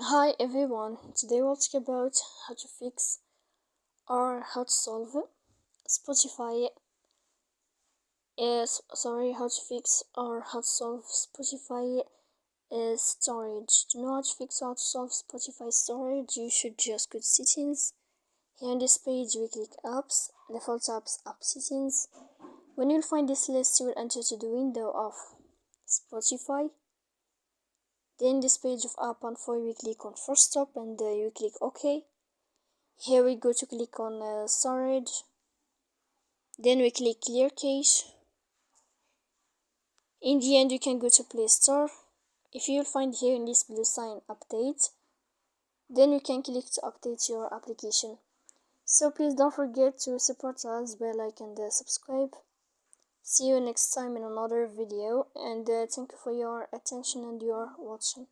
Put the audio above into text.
Hi everyone, today we'll talk about how to fix or how to solve Spotify how to fix or how to solve Spotify storage. To know how to fix or how to solve Spotify storage, you should just go to settings. Here on this page we click apps, default apps, app settings. When you'll find this list, you will enter to the window of Spotify. Then this page of app info, we click on first stop and you click OK. Here we go to click on storage. Then we click clear cache. In the end, you can go to Play Store. If you'll find here in this blue sign update, then you can click to update your application. So please don't forget to support us by like and subscribe. See you next time in another video, and thank you for your attention and your watching.